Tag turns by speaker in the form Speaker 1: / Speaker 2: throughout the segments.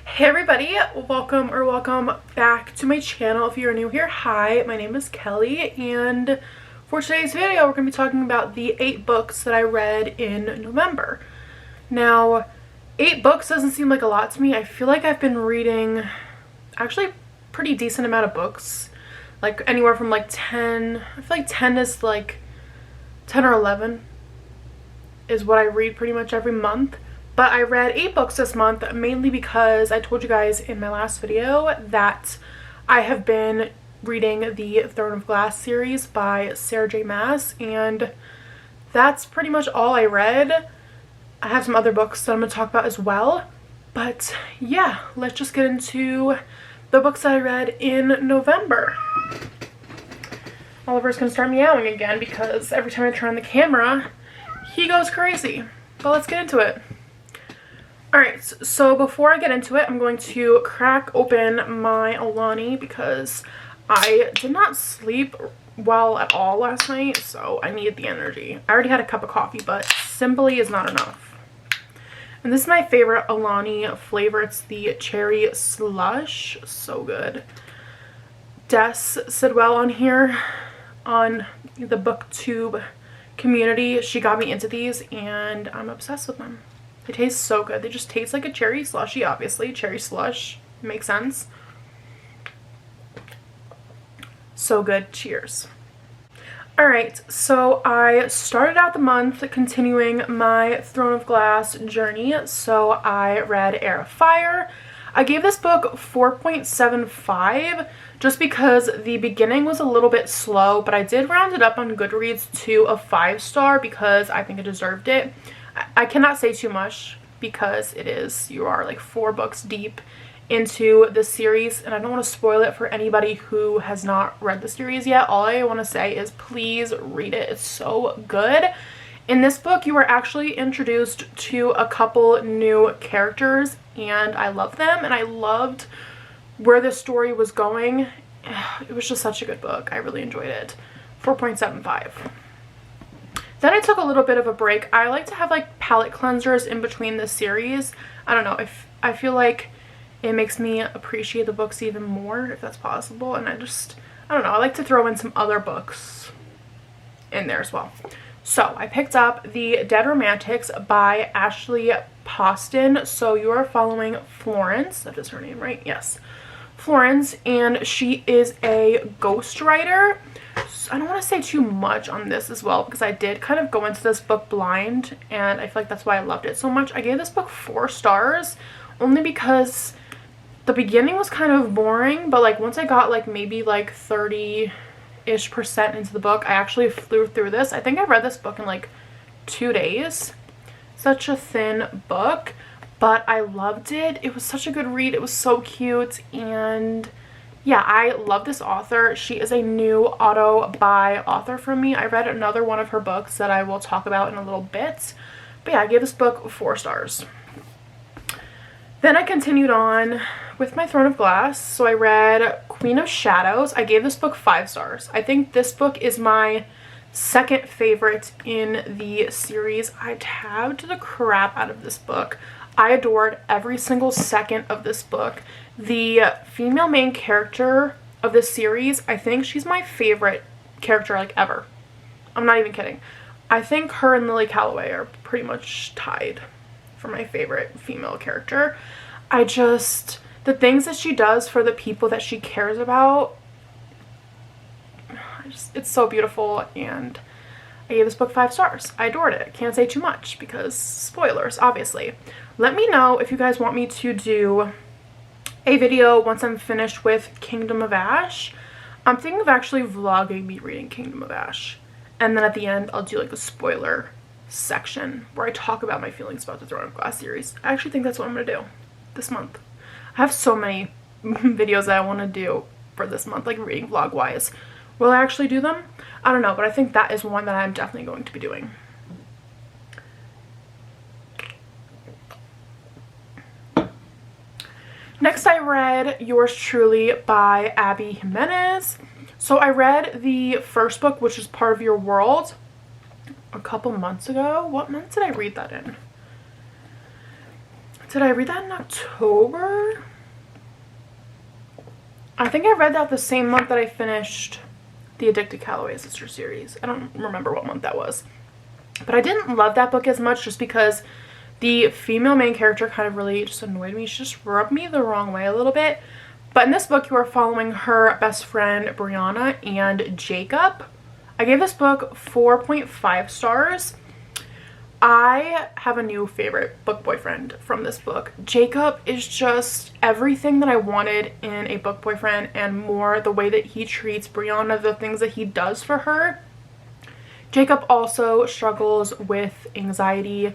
Speaker 1: Hey everybody, welcome back to my channel. If you're new here, hi, my name is Kelly, and for today's video we're going to be talking about the 8 books that I read in November. Now, 8 books doesn't seem like a lot to me. I feel like I've been reading actually a pretty decent amount of books, like anywhere from like 10, I feel like 10 is like 10 or 11 is what I read pretty much every month. But I read 8 books this month, mainly because I told you guys in my last video that I have been reading the Throne of Glass series by Sarah J. Maas, and that's pretty much all I read. I have some other books that I'm going to talk about as well, but yeah, let's just get into the books that I read in November. Oliver's going to start meowing again because every time I turn on the camera, he goes crazy. But let's get into it. Alright, so before I get into it, I'm going to crack open my Alani because I did not sleep well at all last night, so I needed the energy. I already had a cup of coffee, but simply is not enough. And this is my favorite Alani flavor. It's the cherry slush. So good. Des said well on here on the booktube community. She got me into these and I'm obsessed with them. They taste so good. They just taste like a cherry slushy, obviously. Cherry slush. Makes sense. So good. Cheers. Alright, so I started out the month continuing my Throne of Glass journey. So I read Heir of Fire. I gave this book 4.75 just because the beginning was a little bit slow, but I did round it up on Goodreads to a 5-star because I think it deserved it. I cannot say too much because you are like 4 books deep into the series, and I don't want to spoil it for anybody who has not read the series yet. All I want to say is please read it. It's so good. In this book, you are actually introduced to a couple new characters, and I love them, and I loved where the story was going. It was just such a good book. I really enjoyed it. 4.75. Then I took a little bit of a break. I like to have like palette cleansers in between the series. I don't know, if I feel like it makes me appreciate the books even more, if that's possible. And I don't know, I like to throw in some other books in there as well. So I picked up The Dead Romantics by Ashley Poston. So you are following Florence, that is her name, right? Yes. Florence, and she is a ghostwriter. I don't want to say too much on this as well because I did kind of go into this book blind, and I feel like that's why I loved it so much. I gave this book 4 stars only because the beginning was kind of boring, but like once I got like maybe like 30-ish% into the book, I actually flew through this. I think I read this book in like 2 days. Such a thin book, but I loved it. It was such a good read. It was so cute, and yeah, I love this author. She is a new auto-buy author for me. I read another one of her books that I will talk about in a little bit. But yeah, I gave this book 4 stars. Then I continued on with my Throne of Glass. So I read Queen of Shadows. I gave this book 5 stars. I think this book is my second favorite in the series. I tabbed the crap out of this book. I adored every single second of this book. The female main character of this series, I think she's my favorite character like ever. I'm not even kidding. I think her and Lily Calloway are pretty much tied for my favorite female character. The things that she does for the people that she cares about, it's so beautiful, and I gave this book 5 stars. I adored it. Can't say too much because spoilers, obviously. Let me know if you guys want me to do a video once I'm finished with Kingdom of Ash. I'm thinking of actually vlogging me reading Kingdom of Ash. And then at the end, I'll do like a spoiler section where I talk about my feelings about the Throne of Glass series. I actually think that's what I'm going to do this month. I have so many videos that I want to do for this month, like reading vlog-wise. Will I actually do them? I don't know, but I think that is one that I'm definitely going to be doing. Next, I read Yours Truly by Abby Jimenez. So I read the first book, which is Part of Your World, a couple months ago. What month did I read that in? Did I read that in October? I think I read that the same month that I finished the Addicted Calloway Sister series. I don't remember what month that was. But I didn't love that book as much just because the female main character kind of really just annoyed me. She just rubbed me the wrong way a little bit. But in this book, you are following her best friend, Brianna, and Jacob. I gave this book 4.5 stars. I have a new favorite book boyfriend from this book. Jacob is just everything that I wanted in a book boyfriend and more. The way that he treats Brianna, the things that he does for her. Jacob also struggles with anxiety,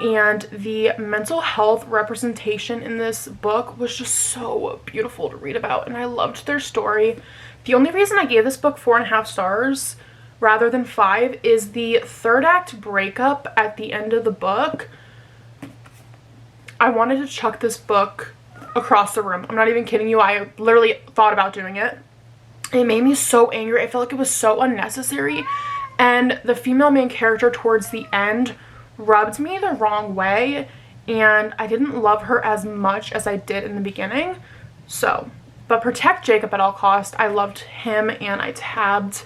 Speaker 1: and the mental health representation in this book was just so beautiful to read about, and I loved their story. The only reason I gave this book 4.5 stars rather than 5 is the third act breakup at the end of the book. I wanted to chuck this book across the room. I'm not even kidding you. I literally thought about doing it. It made me so angry. I felt like it was so unnecessary. And the female main character towards the end rubbed me the wrong way. And I didn't love her as much as I did in the beginning. So, but protect Jacob at all costs. I loved him, and I tabbed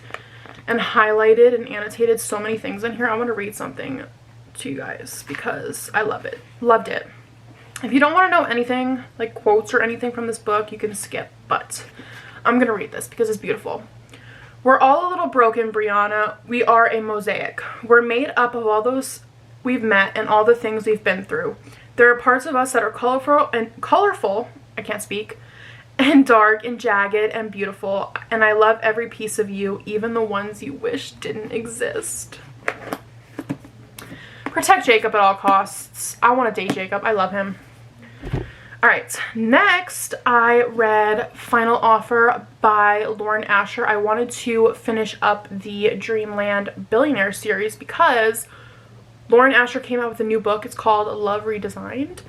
Speaker 1: and highlighted and annotated so many things in here. I want to read something to you guys because I love it. Loved it. If you don't want to know anything, like quotes or anything from this book, you can skip, but I'm going to read this because it's beautiful. We're all a little broken, Brianna. We are a mosaic. We're made up of all those we've met and all the things we've been through. There are parts of us that are colorful, I can't speak, and dark and jagged and beautiful, and I love every piece of you, even the ones you wish didn't exist. Protect Jacob at all costs. I want to date Jacob. I love him. Alright, next I read Final Offer by Lauren Asher. I wanted to finish up the Dreamland Billionaire series because Lauren Asher came out with a new book. It's called Love Redesigned,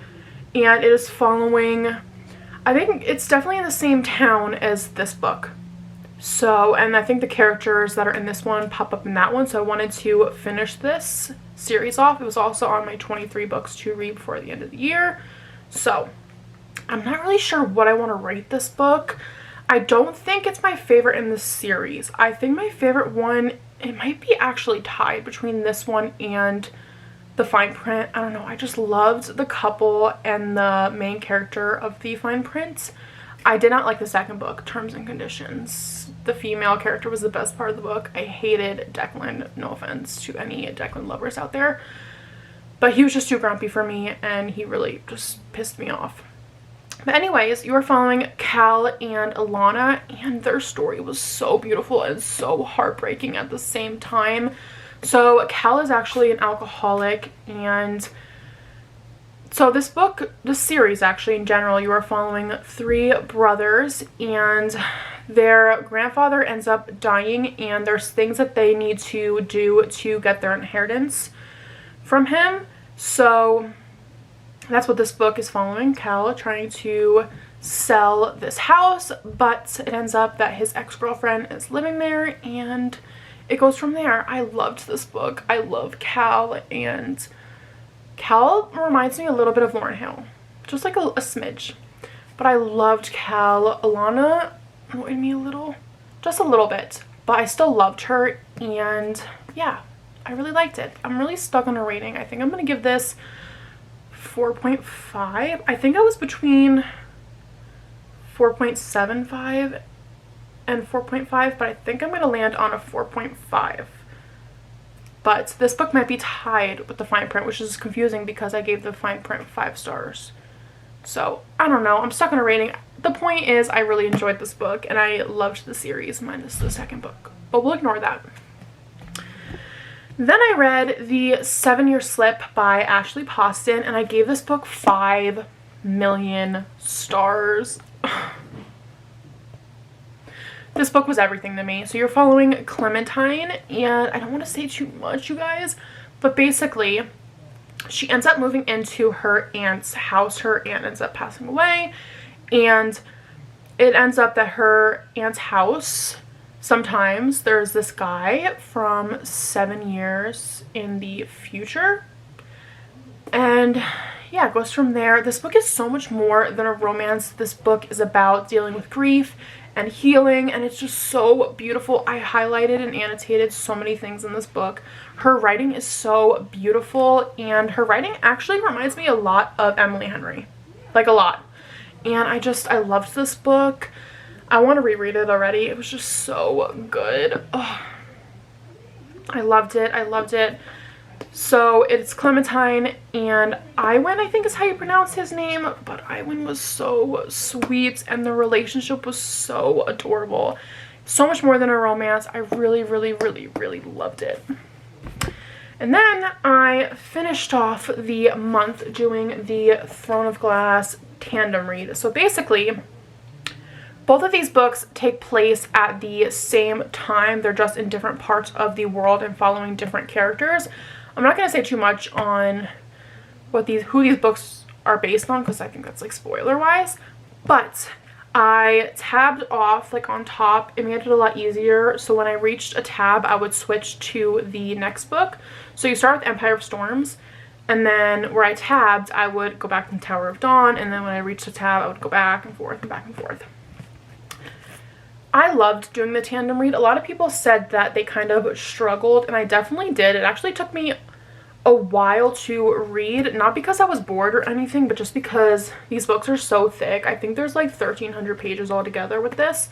Speaker 1: and it is following, I think it's definitely in the same town as this book. So, and I think the characters that are in this one pop up in that one, so I wanted to finish this series off. It was also on my 23 books to read before the end of the year. So, I'm not really sure what I want to rate this book. I don't think it's my favorite in the series. I think my favorite one, it might be actually tied between this one and the fine print. I don't know. I just loved the couple and the main character of the fine print. I did not like the second book, Terms and Conditions. The female character was the best part of the book. I hated Declan. No offense to any Declan lovers out there. But he was just too grumpy for me, and he really just pissed me off. But anyways, you are following Cal and Alana, and their story was so beautiful and so heartbreaking at the same time. So Cal is actually an alcoholic, and so this series actually in general, you are following 3 brothers, and their grandfather ends up dying, and there's things that they need to do to get their inheritance from him. So that's what this book is following. Cal trying to sell this house, but it ends up that his ex-girlfriend is living there, and it goes from there. I loved this book. I love Cal, and Cal reminds me a little bit of Lauryn Hill. Just like a smidge. But I loved Cal. Alana annoyed me a little. Just a little bit. But I still loved her, and yeah, I really liked it. I'm really stuck on a rating. I think I'm going to give this 4.5. I think I was between 4.75 and 4.5, but I think I'm going to land on a 4.5. But this book might be tied with the fine print, which is confusing because I gave the fine print 5 stars. So, I don't know. I'm stuck on a rating. The point is, I really enjoyed this book, and I loved the series, minus the second book. But we'll ignore that. Then I read The 7-Year Slip by Ashley Poston, and I gave this book 5 million stars. This book was everything to me. So you're following Clementine, and I don't want to say too much, you guys, but basically she ends up moving into her aunt's house. Her aunt ends up passing away, and it ends up that her aunt's house, sometimes there's this guy from 7 years in the future, and yeah, it goes from there. This book is so much more than a romance. This book is about dealing with grief and healing, and it's just so beautiful. I highlighted and annotated so many things in this book. Her writing is so beautiful, and her writing actually reminds me a lot of Emily Henry, like a lot. And I loved this book. I want to reread it already. It was just so good. Oh, I loved it. I loved it. So it's Clementine and Iwan, I think is how you pronounce his name, but Iwan was so sweet and the relationship was so adorable. So much more than a romance. I really, really, really, really loved it. And then I finished off the month doing the Throne of Glass tandem read. So basically, both of these books take place at the same time. They're just in different parts of the world and following different characters. I'm not going to say too much on who these books are based on, because I think that's like spoiler wise, but I tabbed off like on top. It made it a lot easier, so when I reached a tab I would switch to the next book. So you start with Empire of Storms, and then where I tabbed I would go back to Tower of Dawn, and then when I reached a tab I would go back and forth and back and forth. I loved doing the tandem read. A lot of people said that they kind of struggled, and I definitely did. It actually took me a while to read, not because I was bored or anything, but just because these books are so thick. I think there's like 1,300 pages altogether with this.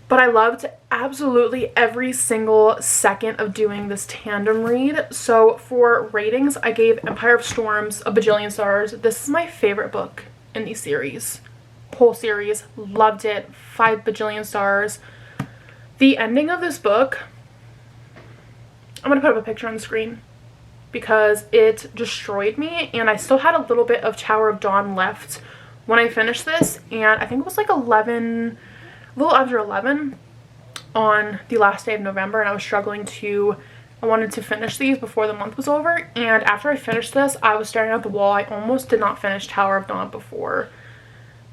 Speaker 1: But I loved absolutely every single second of doing this tandem read. So for ratings, I gave Empire of Storms a bajillion stars. This is my favorite book in the series. Whole series. Loved it. 5 bajillion stars. The ending of this book, I'm going to put up a picture on the screen because it destroyed me, and I still had a little bit of Tower of Dawn left when I finished this, and I think it was like 11, a little after 11 on the last day of November, and I was struggling to, I wanted to finish these before the month was over, and after I finished this, I was staring at the wall. I almost did not finish Tower of Dawn before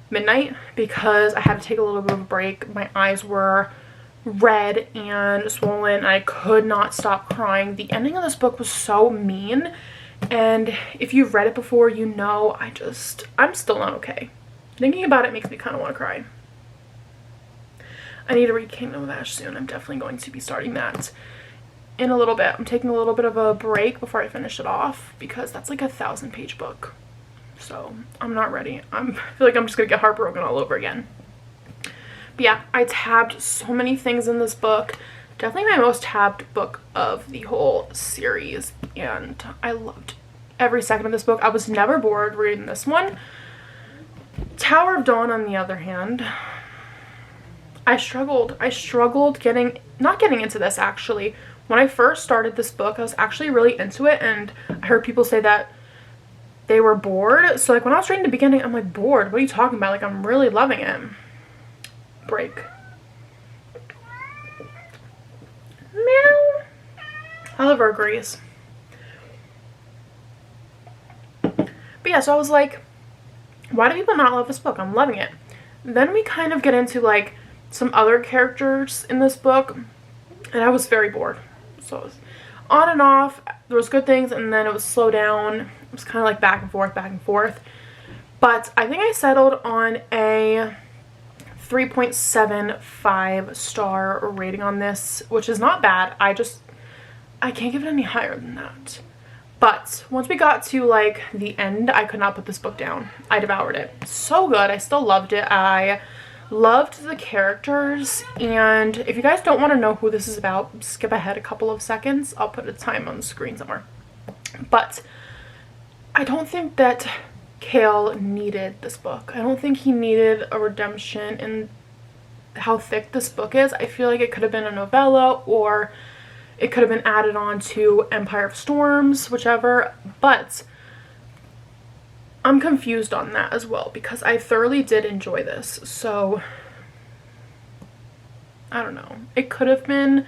Speaker 1: midnight because I had to take a little bit of a break. My eyes were red and swollen, and I could not stop crying. The ending of this book was so mean, and if you've read it before, you know I'm still not okay. Thinking about it makes me kind of want to cry. I need to read Kingdom of Ash soon. I'm definitely going to be starting that in a little bit. I'm taking a little bit of a break before I finish it off because that's like a 1,000-page book. So I'm not ready. I feel like I'm just gonna get heartbroken all over again. But yeah, I tabbed so many things in this book. Definitely my most tabbed book of the whole series, and I loved every second of this book. I was never bored reading this one. Tower of Dawn, on the other hand, I struggled not getting into this actually. When I first started this book, I was actually really into it, and I heard people say that they were bored. So like when I was reading the beginning, I'm like, bored? What are you talking about? Like, I'm really loving it. Break. Meow. Oliver agrees. But yeah, so I was like, why do people not love this book? I'm loving it. Then we kind of get into like some other characters in this book, and I was very bored. So it was on and off. There was good things, and then it was slow down. It was kind of like back and forth, back and forth. But I think I settled on a 3.75 star rating on this, which is not bad. I can't give it any higher than that. But once we got to like the end, I could not put this book down. I devoured it. So good. I still loved it. I loved the characters, and if you guys don't want to know who this is about, skip ahead a couple of seconds. I'll put a time on the screen somewhere. But I don't think that Cale needed this book. I don't think he needed a redemption in how thick this book is. I feel like it could have been a novella, or it could have been added on to Empire of Storms, whichever, but I'm confused on that as well because I thoroughly did enjoy this. So I don't know. It could have been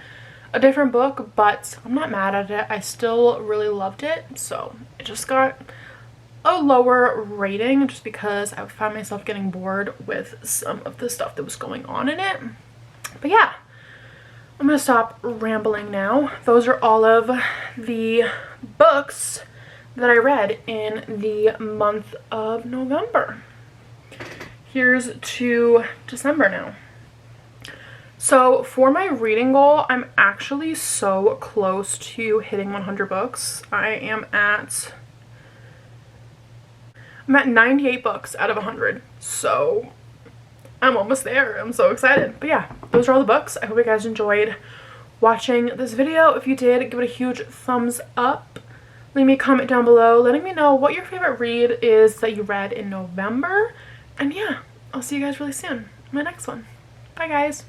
Speaker 1: a different book, but I'm not mad at it. I still really loved it. So it just got a lower rating just because I found myself getting bored with some of the stuff that was going on in it. But yeah, I'm gonna stop rambling now. Those are all of the books that I read in the month of November. Here's to December now. So for my reading goal, I'm actually so close to hitting 100 books. I'm at 98 books out of 100. So I'm almost there. I'm so excited. But yeah, those are all the books. I hope you guys enjoyed watching this video. If you did, give it a huge thumbs up. Leave me a comment down below letting me know what your favorite read is that you read in November. And yeah, I'll see you guys really soon in my next one. Bye guys.